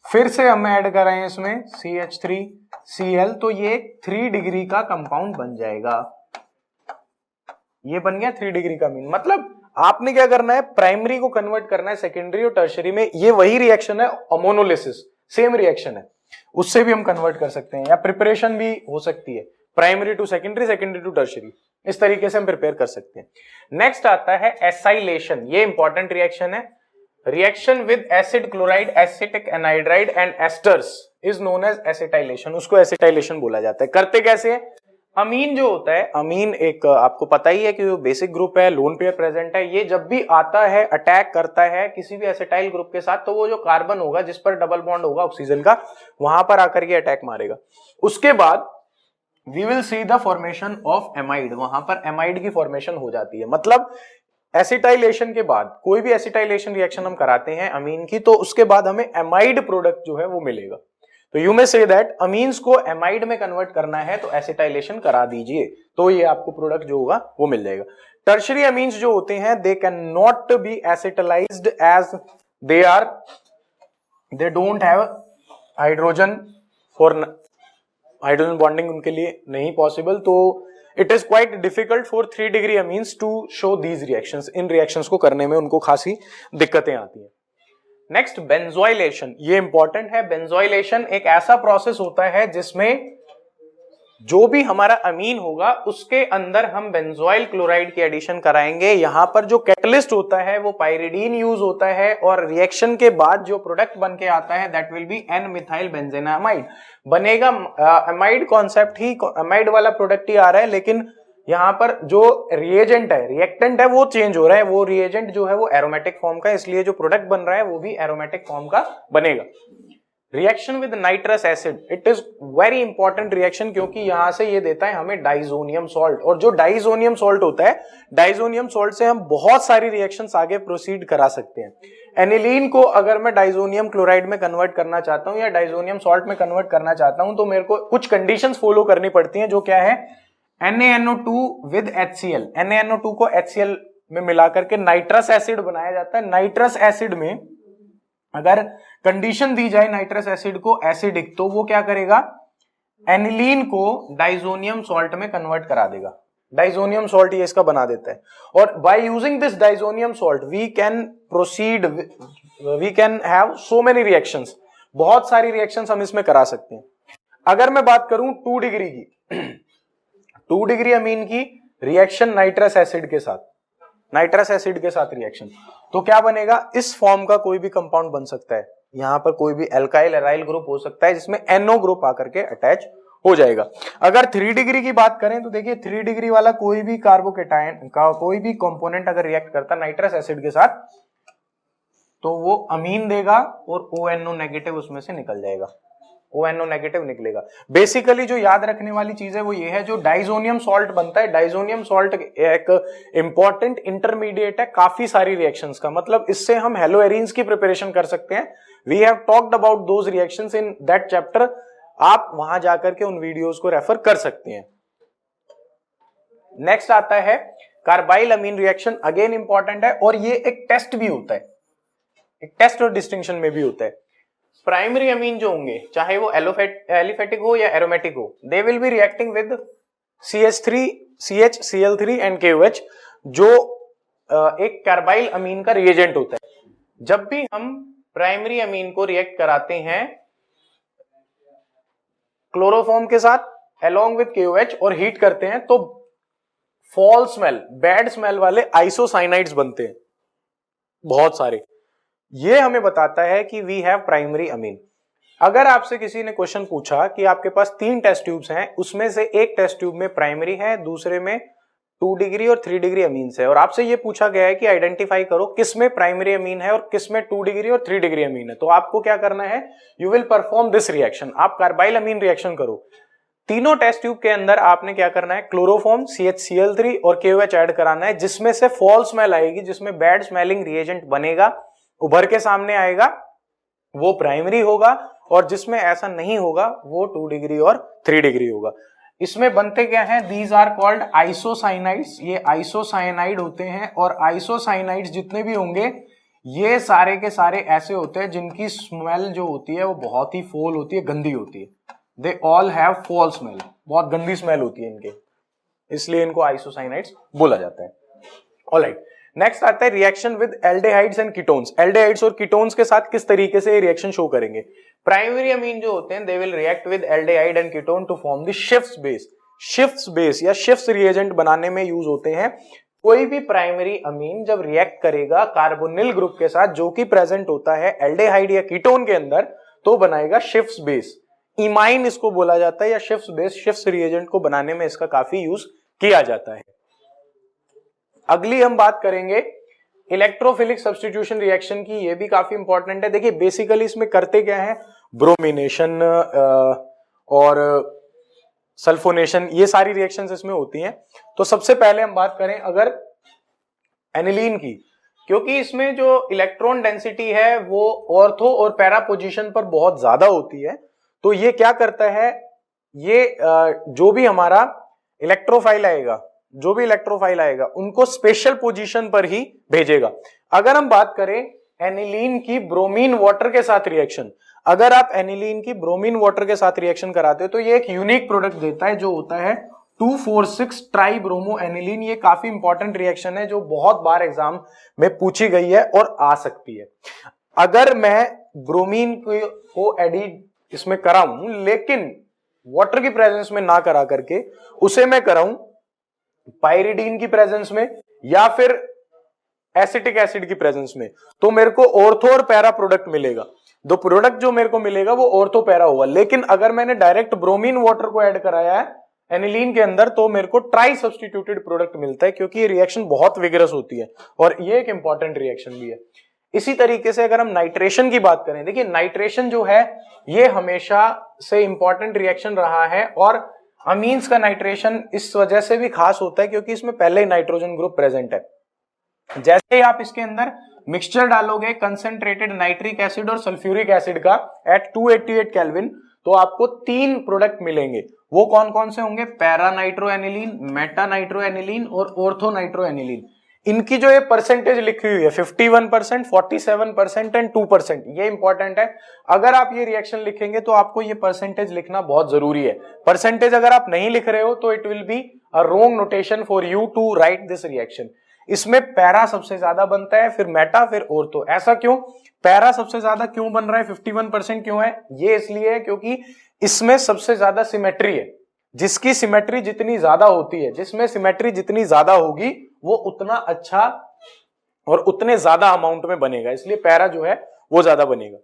फिर से हम ऐड कर रहे हैं इसमें CH3Cl, तो ये 3 डिग्री का कंपाउंड बन जाएगा। ये बन गया 3 डिग्री का अमीन। मतलब आपने क्या करना है, प्राइमरी को कन्वर्ट करना है सेकेंडरी और टर्शरी में। ये वही रिएक्शन है अमोनोलिसिस, सेम रिएक्शन है, उससे भी हम कन्वर्ट कर सकते हैं, या प्रिपरेशन भी हो सकती है, primary to secondary, secondary to tertiary, इस तरीके से हम प्रिपेयर कर सकते हैं। नेक्स्ट आता है एसाइलेशन। ये इंपॉर्टेंट रिएक्शन है। Reaction with acid chloride, acetic anhydride and esters is known as acetylation. उसको एसिटाइलेशन बोला जाता है। करते कैसे है, अमीन जो होता है, अमीन एक आपको पता ही है कि जो बेसिक ग्रुप है, लोन पेयर प्रेजेंट है, ये जब भी आता है अटैक करता है किसी भी एसिटाइल ग्रुप के साथ, तो वो जो कार्बन होगा जिस पर डबल बॉन्ड होगा ऑक्सीजन का, वहां पर आकर ये अटैक मारेगा। उसके बाद we will see the formation of amide, वहां पर एमाइड की फॉर्मेशन हो जाती है। मतलब एसिटाइलेशन के बाद, कोई भी एसिटाइलेशन रिएक्शन हम कराते हैं अमीन की, तो उसके बाद हमें एमाइड प्रोडक्ट जो है वो मिलेगा। तो you may say that amines को एमाइड में कन्वर्ट करना है तो एसिटाइलेशन करा दीजिए, तो ये आपको प्रोडक्ट जो होगा वो मिल जाएगा। टर्शरी अमीन्स जो होते हैं, they can not be acetylated as they don't have hydrogen for hydrogen bonding, उनके लिए नहीं पॉसिबल। तो it is quite difficult for 3 degree amines to show these reactions. इन रिएक्शंस को करने में उनको खासी दिक्कतें आती हैं। नेक्स्ट बेंजोइलेशन, ये इंपॉर्टेंट है। बेंजोइलेशन एक ऐसा प्रोसेस होता है जिसमें जो भी हमारा अमीन होगा उसके अंदर हम बेंजोइल क्लोराइड की एडिशन कराएंगे। यहां पर जो कैटलिस्ट होता है वो पाइरिडीन यूज होता है, और रिएक्शन के बाद जो प्रोडक्ट बन के आता है that will be N methyl benzenamide बनेगा। अमाइड कॉन्सेप्ट ही, अमाइड वाला प्रोडक्ट ही आ रहा है, लेकिन यहाँ पर जो रिएजेंट है, रिएक्टेंट है, वो चेंज हो रहा है, वो रिएजेंट जो है वो एरोमेटिक फॉर्म का, इसलिए जो प्रोडक्ट बन रहा है वो भी एरोमेटिक फॉर्म का बनेगा। Reaction with nitrous acid, it is very important reaction, क्योंकि यहां से ये देता है हमें डाइजोनियम सॉल्ट, और जो डाइजोनियम सॉल्ट होता है, डाइजोनियम सॉल्ट से हम बहुत सारी रिएक्शंस आगे प्रोसीड करा सकते हैं। एनिलीन को अगर मैं डाइजोनियम क्लोराइड में कन्वर्ट करना चाहता हूं या डाइजोनियम सॉल्ट में कन्वर्ट करना चाहता हूं, तो मेरे को कुछ कंडीशंस फॉलो करनी पड़ती हैं, जो क्या है, NaNO2 विद HCl, NaNO2 को HCl में मिलाकर के नाइट्रस एसिड बनाया जाता है। नाइट्रस एसिड में अगर कंडीशन दी जाए नाइट्रस एसिड को एसिडिक, तो वो क्या करेगा, एनिलीन को डाइजोनियम सॉल्ट में कन्वर्ट करा देगा। डाइजोनियम सॉल्ट ये इसका बना देता है, और by using this diazonium salt we can proceed, we can have so many reactions, बहुत सारी रिएक्शंस हम इसमें करा सकते हैं। अगर मैं बात करूं 2 डिग्री की 2 डिग्री अमीन की रिएक्शन नाइट्रस एसिड के साथ, नाइट्रस एसिड के साथ रिएक्शन, तो क्या बनेगा, इस फॉर्म का कोई भी कंपाउंड बन सकता है। यहां पर कोई भी एल्काइल एराइल ग्रुप हो सकता है जिसमें NO ग्रुप आकर के अटैच हो जाएगा। अगर 3 डिग्री की बात करें तो देखिए 3 डिग्री वाला कोई भी कार्बोकेटायन का कोई भी कंपोनेंट अगर रिएक्ट करता है नाइट्रस एसिड के साथ, तो वो अमीन देगा और ONO नेगेटिव उसमें से निकल जाएगा, ONO नेगेटिव निकलेगा। बेसिकली जो याद रखने वाली चीज है वो ये है, जो डाइजोनियम सॉल्ट बनता है, डाइजोनियम सॉल्ट एक इंपॉर्टेंट इंटरमीडिएट है काफी सारी रिएक्शंस का, मतलब इससे हम हेलोएरीन्स की प्रिपरेशन कर सकते हैं। We have talked about those reactions in that chapter, आप वहां जाकर के उन वीडियोस को रेफर कर सकते हैं। नेक्स्ट आता है कार्बाइल अमीन रिएक्शन, अगेन इंपॉर्टेंट है, और ये एक टेस्ट भी होता है, एक टेस्ट और डिस्टिंक्शन में भी होता है। प्राइमरी अमीन जो होंगे, चाहे वो एलिफेटिक हो या एरोमेटिक हो, they will be reacting with CH3, CHCl3 and KOH, जो एक कार्बाइल अमीन का रिएजेंट होता है। जब भी हम प्राइमरी अमीन को रिएक्ट कराते हैं क्लोरोफॉर्म के साथ अलोंग विद KOH और हीट करते हैं, तो फॉल स्मेल, बैड स्मेल वाले आइसोसाइनाइड्स बनते हैं बहुत सारे। ये हमें बताता है कि वी हैव प्राइमरी अमीन। अगर आपसे किसी ने क्वेश्चन पूछा कि आपके पास 3 टेस्ट ट्यूब्स हैं, उसमें से एक टेस्ट ट्यूब में प्राइमरी है, दूसरे में 2 डिग्री और 3 डिग्री अमीन्स है, और आपसे ये पूछा गया है कि आइडेंटिफाई करो किस में प्राइमरी अमीन है और किस में 2 डिग्री और 3 डिग्री अमीन है, तो आपको क्या करना है, you will perform this reaction, आप कार्बाइल अमीन रिएक्शन करो। तीनों टेस्ट ट्यूब के अंदर आपने क्या करना है, क्लोरोफॉर्म, CHCl3 और KOH ऐड कराना है, जिसमें से फॉल स्मेल आएगी, जिसमें बैड स्मेलिंग रिएजेंट बनेगा, उभर के सामने आएगा, वो प्राइमरी होगा, और जिसमें ऐसा नहीं होगा वो 2 डिग्री और 3 डिग्री होगा। इसमें बनते क्या हैं, दीज आर कॉल्ड आइसोसाइनाइड्स, ये आइसोसाइनाइड होते हैं, और आइसोसाइनाइड्स जितने भी होंगे ये सारे के सारे ऐसे होते हैं जिनकी स्मेल जो होती है वो बहुत ही फोल होती है, गंदी होती है। They all have fall smell, बहुत गंदी स्मेल होती है इनके, इसलिए इनको आइसोसाइनाइड्स बोला जाता है। ऑलराइट, नेक्स्ट आता है reaction with aldehydes and ketones. Aldehydes और कीटोन्स के साथ किस तरीके से रिएक्शन शो करेंगे। प्राइमरी अमीन जो होते हैं they will react with aldehyde and ketone to form the Schiff's base. Schiff's base या शिफ्ट्स रिएजेंट बनाने में यूज होते हैं। कोई भी प्राइमरी अमीन जब रिएक्ट करेगा कार्बोनिल ग्रुप के साथ जो कि प्रेजेंट होता है एल्डेहाइड या कीटोन के अंदर, तो बनाएगा शिफ्ट्स बेस। इमाइन इसको बोला जाता है, या शिफ्ट्स बेस, शिफ्ट्स रिएजेंट को बनाने में इसका काफी यूज किया जाता है। अगली हम बात करेंगे इलेक्ट्रोफिलिक सब्स्टिट्यूशन रिएक्शन की, ये भी काफी इंपॉर्टेंट है। देखिए बेसिकली इसमें करते क्या है, ब्रोमिनेशन और सल्फोनेशन, ये सारी रिएक्शंस इसमें होती हैं। तो सबसे पहले हम बात करें अगर एनिलीन की, क्योंकि इसमें जो इलेक्ट्रॉन डेंसिटी है वो ऑर्थो और पैरा पोजीशन पर बहुत ज्यादा होती है, तो ये क्या करता है, ये जो भी हमारा इलेक्ट्रोफाइल आएगा, जो भी इलेक्ट्रोफाइल आएगा उनको स्पेशल पोजीशन पर ही भेजेगा। अगर हम बात करें एनिलीन की ब्रोमीन वाटर के साथ रिएक्शन, अगर आप एनिलीन की ब्रोमीन वाटर के साथ रिएक्शन कराते हो तो ये एक यूनिक प्रोडक्ट देता है जो होता है 2,4,6 ट्राई ब्रोमो एनिलीन। ये काफी इंपॉर्टेंट रिएक्शन है जो बहुत बार एग्जाम में पूछी गई है और आ सकती है। अगर मैं ब्रोमीन को एडिड इसमें कराऊं लेकिन वाटर की प्रेजेंस में ना करा करके उसे मैं कराऊं पाइरिडीन की प्रेजेंस में या फिर एसिटिक एसिड की प्रेजेंस में, तो मेरे को ऑर्थो और पैरा प्रोडक्ट मिलेगा। दो प्रोडक्ट जो मेरे को मिलेगा वो ऑर्थो पैरा होगा। लेकिन अगर मैंने डायरेक्ट ब्रोमीन वाटर को ऐड कराया है एनिलीन के अंदर, तो मेरे को ट्राई सब्स्टिट्यूटेड प्रोडक्ट मिलता है, क्योंकि ये रिएक्शन बहुत विगरस होती है और ये एक इंपॉर्टेंट रिएक्शन भी है। इसी तरीके से अगर हम नाइट्रेशन की बात करें, देखिए नाइट्रेशन जो है ये हमेशा से इंपॉर्टेंट रिएक्शन रहा है, और अमीन्स का नाइट्रेशन इस वजह से भी खास होता है क्योंकि इसमें पहले ही नाइट्रोजन ग्रुप प्रेजेंट है। जैसे ही आप इसके अंदर मिक्सचर डालोगे कंसंट्रेटेड नाइट्रिक एसिड और सल्फ्यूरिक एसिड का एट 288 केल्विन, तो आपको 3 प्रोडक्ट मिलेंगे। वो कौन कौन से होंगे? पैरा नाइट्रोएनिलीन, मेटा नाइट्रोएनिलीन और ऑर्थो नाइट्रोएनिलीन। इनकी जो ये परसेंटेज लिखी हुई है 51%, 47% एंड 2%, ये इंपॉर्टेंट है। अगर आप ये रिएक्शन लिखेंगे तो आपको ये परसेंटेज लिखना बहुत जरूरी है। परसेंटेज अगर आप नहीं लिख रहे हो तो it will be a wrong notation for you to write this reaction. इसमें पैरा सबसे ज्यादा बनता है, फिर मेटा, फिर ऑर्थो। ऐसा क्यों? पैरा सबसे ज्यादा क्यों बन रहा है, 51% क्यों है? ये इसलिए है क्योंकि इसमें सबसे ज्यादा सिमेट्री है। जिसकी सिमेट्री जितनी ज्यादा होती है, जिसमें सिमेट्री जितनी ज्यादा होगी वो उतना अच्छा और उतने ज्यादा अमाउंट में बनेगा, इसलिए पैरा जो है वो ज्यादा बनेगा।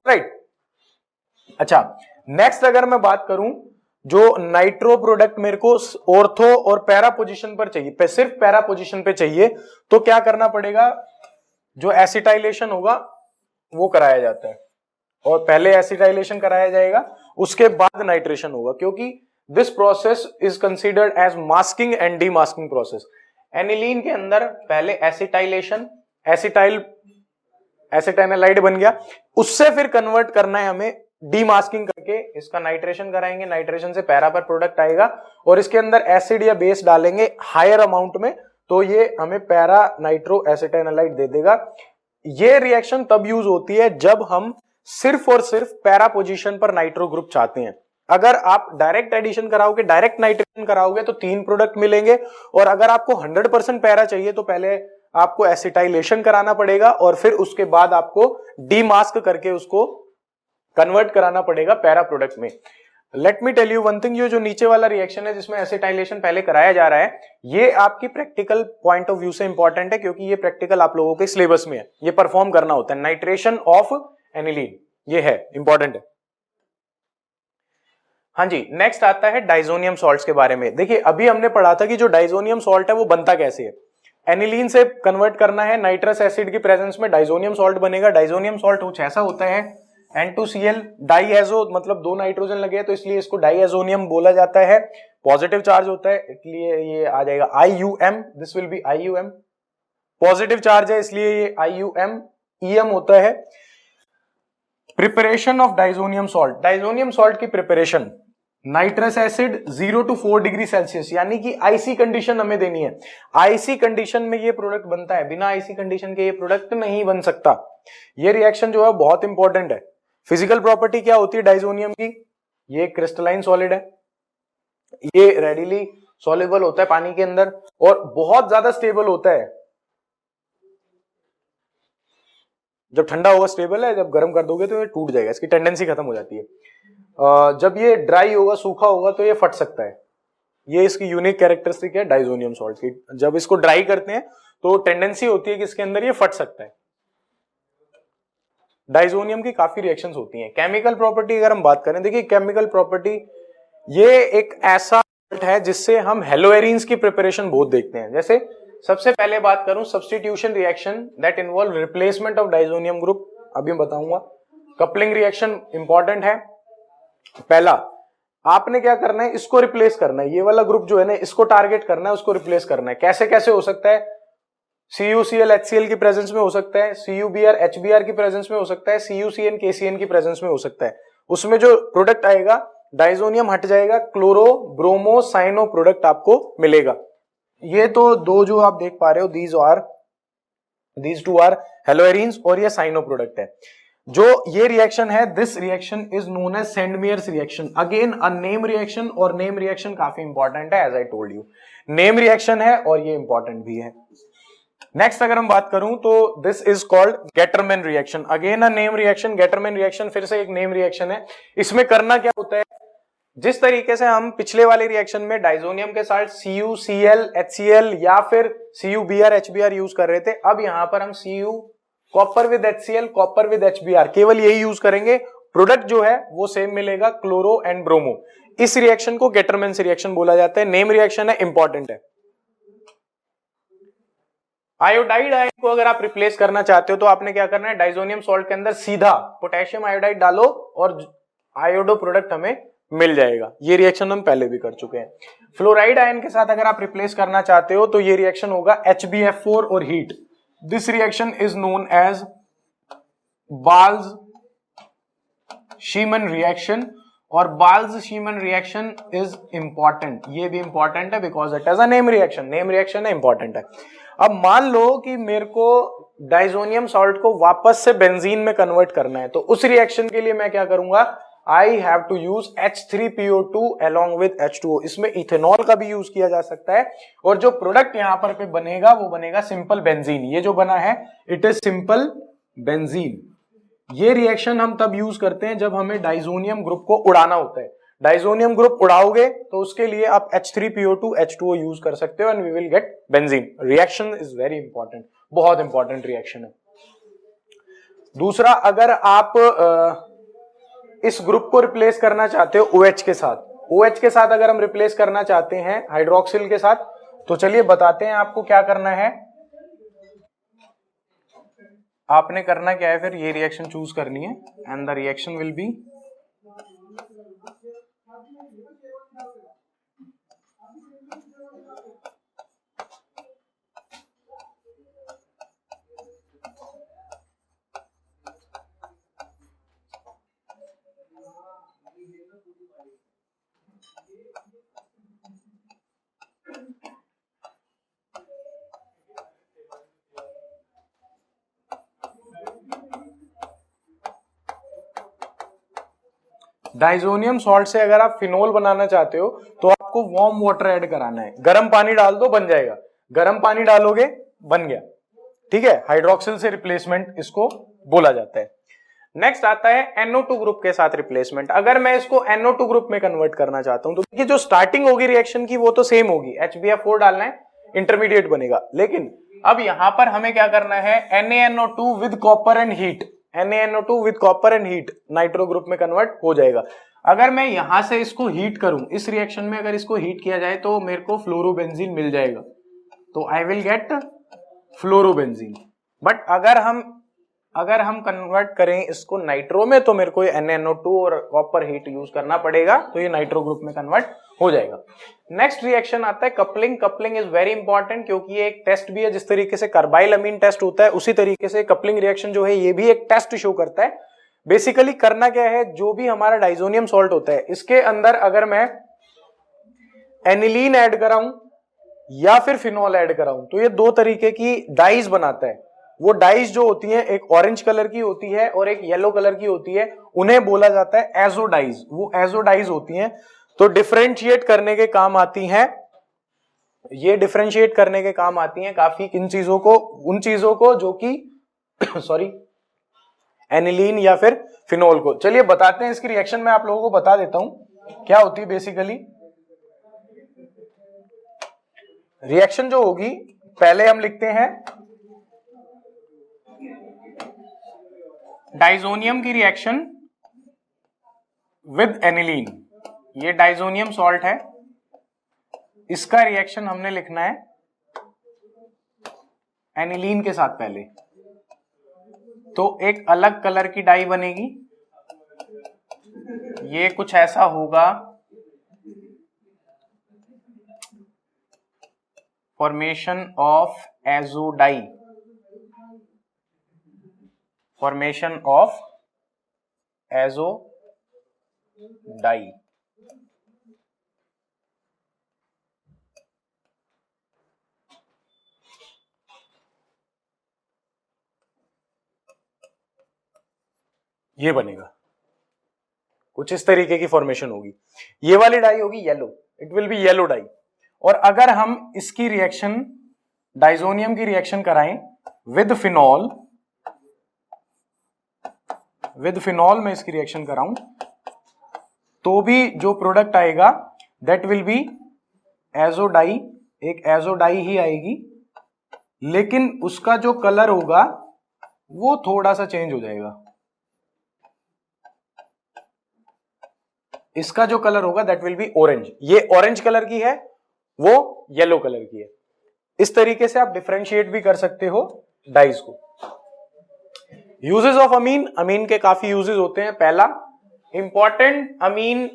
राइट। अच्छा, नेक्स्ट अगर मैं बात करूं, जो नाइट्रो प्रोडक्ट मेरे को ऑर्थो और पैरा पोजीशन पर चाहिए, सिर्फ पैरा पोजीशन पे चाहिए, तो क्या करना पड़ेगा? जो एसिटाइलेशन होगा वो कराया जाता है, और पहले एसिटाइलेशन कराया जाएगा, उसके बाद नाइट्रेशन होगा, क्योंकि this process is considered as masking and demasking process. Aniline के अंदर पहले एसिटाइलेशन, एसिटाइनालाइड बन गया, उससे फिर कन्वर्ट करना है हमें डीमास्किंग करके, इसका नाइट्रेशन कराएंगे, नाइट्रेशन से पैरा पर प्रोडक्ट आएगा और इसके अंदर एसिड या बेस डालेंगे हायर अमाउंट में, तो ये हमें पैरा नाइट्रो एसिटाइनालाइड दे देगा। ये रिएक्शन तब यूज होती है जब हम सिर्फ और सिर्फ पैरा पोजीशन पर नाइट्रो ग्रुप चाहते हैं। अगर आप डायरेक्ट एडिशन कराओगे, डायरेक्ट नाइट्रेशन कराओगे तो 3 प्रोडक्ट मिलेंगे, और अगर आपको 100% पैरा चाहिए तो पहले आपको एसिटाइलेशन कराना पड़ेगा और फिर उसके बाद आपको डीमास्क करके उसको कन्वर्ट कराना पड़ेगा पैरा प्रोडक्ट में। Let me tell you one thing, ये जो नीचे वाला रिएक्शन है जिसमें एसिटाइलेशन पहले कराया जा रहा है, ये आपकी प्रैक्टिकल पॉइंट ऑफ व्यू से इंपॉर्टेंट है, क्योंकि ये प्रैक्टिकल आप लोगों के सिलेबस में है, ये परफॉर्म करना होता है। नाइट्रेशन ऑफ एनिलीन, ये है इंपॉर्टेंट है। हाँ जी, नेक्स्ट आता है डाइजोनियम सॉल्ट्स के बारे में। देखिए अभी हमने पढ़ा था कि जो डाइजोनियम सॉल्ट है वो बनता कैसे है। एनिलीन से कन्वर्ट करना है, नाइट्रस एसिड की प्रेजेंस में डाइजोनियम सॉल्ट बनेगा। डाइजोनियम सॉल्ट कुछ ऐसा होता है, N2Cl डाईएजो, मतलब 2 नाइट्रोजन लगे हैं तो इसलिए इसको डाईएजोनियम बोला जाता है। पॉजिटिव चार्ज होता है इसलिए ये आ जाएगा IUM, this will be IUM। Positive charge है इसलिए ये IUM, EM होता है। Preparation of diazonium salt, diazonium salt की preparation, nitrous acid 0 to 4 degree Celsius, यानी कि आईसी कंडीशन हमें देनी है। आईसी कंडीशन में ये प्रोडक्ट बनता है, बिना आईसी कंडीशन के ये प्रोडक्ट नहीं बन सकता। ये रिएक्शन जो है बहुत इंपॉर्टेंट है। फिजिकल प्रॉपर्टी क्या होती है डाइजोनियम की? ये क्रिस्टलाइन सॉलिड है, ये रेडिली सॉल्युबल होता है पानी के अंदर और बहुत ज्यादा स्टेबल होता है। जब ठंडा होगा स्टेबल है, जब गर्म कर दोगे तो ये टूट जाएगा, इसकी टेंडेंसी खत्म हो जाती है। जब ये ड्राई होगा, सूखा होगा तो ये फट सकता है। ये इसकी यूनिक कैरेक्टरिस्टिक है डाइजोनियम सॉल्ट की। जब इसको ड्राई करते हैं तो टेंडेंसी होती है कि इसके अंदर ये फट सकता है। डाइजोनियम की काफी रिएक्शंस होती हैं। केमिकल प्रॉपर्टी अगर हम बात करें, देखिए केमिकल प्रॉपर्टी ये एक ऐसा है जिससे हम हेलोएरिन्स की प्रिपरेशन बहुत देखते हैं। जैसे सबसे पहले बात करूं substitution reaction that involve replacement of diazonium group, अभी बताऊंगा। कपलिंग रिएक्शन इंपॉर्टेंट है। पहला आपने क्या करना है, इसको रिप्लेस करना है। ये वाला ग्रुप जो है ना, इसको टारगेट करना है, उसको रिप्लेस करना है। कैसे कैसे हो सकता है? CuCl HCl की प्रेजेंस में हो सकता है, CuBr HBr की प्रेजेंस में हो सकता है, CuCN KCN की प्रेजेंस में हो सकता है। उसमें जो प्रोडक्ट आएगा डाइजोनियम हट जाएगा, क्लोरो ब्रोमो साइनो प्रोडक्ट आपको मिलेगा। ये तो दो जो आप देख पा रहे हो, these two are हेलोएरिन्स और ये साइनो प्रोडक्ट है। जो ये रिएक्शन है, this reaction is known as Sandmeyer's reaction. Again a name reaction, और नेम रिएक्शन काफी इंपॉर्टेंट है, as I told you. Name reaction है और ये इंपॉर्टेंट भी है। नेक्स्ट अगर हम बात करूं तो this is called Gattermann reaction. Again a name reaction, Gattermann reaction फिर से एक नेम रिएक्शन है। इसमें करना क्या होता है, जिस तरीके से हम पिछले वाले रिएक्शन में डाइजोनियम के साथ CuCl HCl या फिर CuBr HBr यूज कर रहे थे, अब यहां पर हम Cu copper with HCl, copper with HBr, केवल यही यूज करेंगे प्रोडक्ट जो है वो सेम मिलेगा, क्लोरो एंड ब्रोमो। इस रिएक्शन को गेटरमैन्स रिएक्शन बोला जाता है, नेम रिएक्शन है, इंपॉर्टेंट है। आयोडाइड आयन को अगर आप रिप्लेस करना चाहते हो तो आपने क्या करना है, डाइजोनियम सॉल्ट के अंदर सीधा पोटेशियम आयोडाइड डालो और आयोडो प्रोडक्ट हमें मिल जाएगा। ये रिएक्शन हम पहले भी कर चुके हैं। फ्लोराइड आयन के साथ अगर आप रिप्लेस करना चाहते हो तो ये रिएक्शन होगा HbF4 और heat. This reaction is known as Balz Schiemann reaction, और बाल्ज-शीमन रिएक्शन इज इंपॉर्टेंट। ये भी इंपॉर्टेंट है because it is a name reaction, name reaction है, इंपॉर्टेंट है। अब मान लो कि मेरे को डाइजोनियम सॉल्ट को वापस से बेंजीन में कन्वर्ट करना है, तो उस रिएक्शन के लिए मैं क्या करूंगा, I have to use H3PO2 along with H2O। इसमें इथेनॉल का भी यूज किया जा सकता है, और जो प्रोडक्ट यहां पर पे बनेगा वो बनेगा सिंपल बेंजीन। ये जो बना है इट इज सिंपल बेंजीन। ये रिएक्शन हम तब यूज करते हैं जब हमें डाइजोनियम ग्रुप को उड़ाना होता है। डाइजोनियम ग्रुप उड़ाओगे तो उसके लिए आप H3PO2 H2O यूज कर सकते हो and we will get benzene. Reaction is very important, बहुत इंपॉर्टेंट रिएक्शन है। दूसरा, अगर आप इस ग्रुप को रिप्लेस करना चाहते हो OH के साथ, OH के साथ अगर हम रिप्लेस करना चाहते हैं हाइड्रोक्सिल के साथ, तो चलिए बताते हैं आपको क्या करना है। आपने करना क्या है, फिर ये रिएक्शन चूज करनी है and the reaction will be diazonium salt से अगर आप फिनोल बनाना चाहते हो तो आपको वार्म वाटर ऐड कराना है। गर्म पानी डाल दो, बन जाएगा। गर्म पानी डालोगे, बन गया। ठीक है, हाइड्रोक्सिल से रिप्लेसमेंट इसको बोला जाता है। नेक्स्ट आता है NO2 ग्रुप के साथ रिप्लेसमेंट। अगर मैं इसको NO2 ग्रुप में कन्वर्ट करना चाहता हूं तो देखिए जो स्टार्टिंग होगी रिएक्शन की वो तो सेम होगी, HbF4 डालना है, इंटरमीडिएट बनेगा। लेकिन अब यहां पर हमें क्या करना है, NaNO2 with copper and heat, NaNO2 with copper and heat nitro group में कन्वर्ट हो जाएगा। अगर मैं यहां से इसको हीट करूं, इस रिएक्शन में अगर इसको हीट किया जाए तो मेरे को फ्लोरोबेंजीन मिल जाएगा, तो I will get fluorobenzene. But अगर हम कन्वर्ट करें इसको नाइट्रो में तो मेरे को ये NaNO2 और कॉपर हीट यूज करना पड़ेगा, तो ये नाइट्रो ग्रुप में कन्वर्ट हो जाएगा। नेक्स्ट रिएक्शन आता है coupling. Coupling is very important क्योंकि ये एक टेस्ट भी है। जिस तरीके से कार्बाइल अमीन टेस्ट होता है उसी तरीके से कपलिंग रिएक्शन जो है ये भी एक टेस्ट शो करता है। बेसिकली करना क्या है, जो भी हमारा डाइजोनियम सॉल्ट होता है इसके अंदर अगर मैं एनिलीन ऐड कराऊं या फिर फिनॉल ऐड कराऊं तो ये दो तरीके की डाइज बनाता है। वो डाइज जो होती हैं एक ऑरेंज कलर की होती है और एक येलो कलर की होती है, उन्हें बोला जाता है एजोडाइज। वो एजोडाइज होती हैं तो डिफरेंशिएट करने के काम आती हैं। ये डिफरेंशिएट करने के काम आती हैं काफी किन चीजों को, उन चीजों को जो कि सॉरी एनिलीन या फिर फिनोल को। चलिए बताते हैं इसकी रिएक्शन, मैं आप लोगों को बता देता हूं क्या होती है। बेसिकली रिएक्शन जो होगी, पहले हम लिखते हैं डाइजोनियम की रिएक्शन विद एनिलीन। ये डाइजोनियम सॉल्ट है, इसका रिएक्शन हमने लिखना है एनिलीन के साथ पहले, तो एक अलग कलर की डाई बनेगी। ये कुछ ऐसा होगा, formation of azo dye, formation of azo dye. ये बनेगा, कुछ इस तरीके की फॉर्मेशन होगी। ये वाली डाई होगी yellow, it will B yellow die. और अगर हम इसकी रिएक्शन डाइजोनियम की रिएक्शन कराएं विद फिनॉल में इसकी रिएक्शन कराऊं तो भी जो प्रोडक्ट आएगा दैट विल बी एजोडाई, एक एजोडाई ही आएगी, लेकिन उसका जो कलर होगा वो थोड़ा सा चेंज हो जाएगा। इसका जो कलर होगा दैट विल बी ऑरेंज। ये ऑरेंज कलर की है, वो येलो कलर की है। इस तरीके से आप डिफरेंशिएट भी कर सकते हो डाइज को। यूजेस ऑफ अमीन, अमीन के काफी यूजेस होते हैं। पहला इंपॉर्टेंट अमीन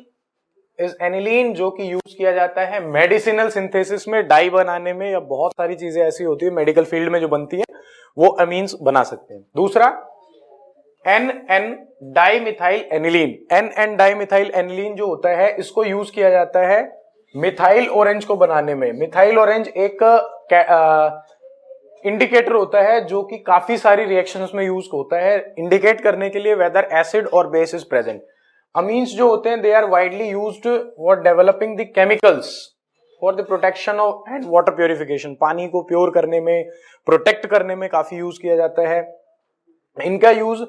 इज एनिलीन, जो कि यूज किया जाता है मेडिसिनल सिंथेसिस में, डाई बनाने में, या बहुत सारी चीजें ऐसी होती है मेडिकल फील्ड में जो बनती है, वो अमीन्स बना सकते हैं। दूसरा N N dimethyl aniline, N N dimethyl aniline जो होता है, इसको यूज किया जाता है मिथाइल ऑरेंज को बनाने में। मिथाइल ऑरेंज एक इंडिकेटर होता है जो कि काफी सारी रिएक्शंस में यूज होता है, इंडिकेट करने के लिए वेदर एसिड और बेस इज प्रेजेंट। अमीन्स जो होते हैं they are widely used for developing the chemicals for the protection of and water purification, पानी को प्योर करने में, प्रोटेक्ट करने में काफी यूज किया जाता है। इनका यूज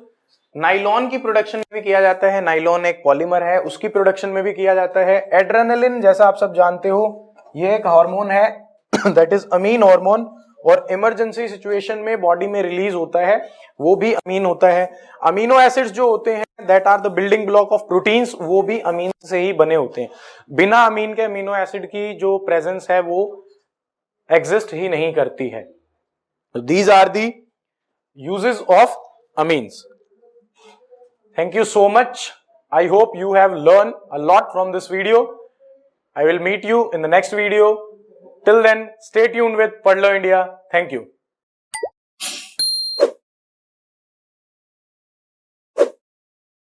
नाइलॉन की प्रोडक्शन में भी किया जाता है, नाइलॉन एक पॉलीमर है, उसकी प्रोडक्शन में भी किया जाता है। एड्रेनलिन जैसा आप सब जानते हो, ये एक हार्मोन है दैट इज अमीन हार्मोन, और इमरजेंसी सिचुएशन में बॉडी में रिलीज होता है, वो भी अमीन होता है। अमीनो एसिड्स जो होते हैं that are the building block of proteins, वो भी अमीन से ही बने होते हैं। बिना अमीन के अमीनो एसिड की जो प्रेजेंस है वो एग्जिस्ट ही नहीं करती है। These are the uses of amines. Thank you so much. I hope you have learned a lot from this video. I will meet you in the next video. Till then, stay tuned with Padlo India. Thank you.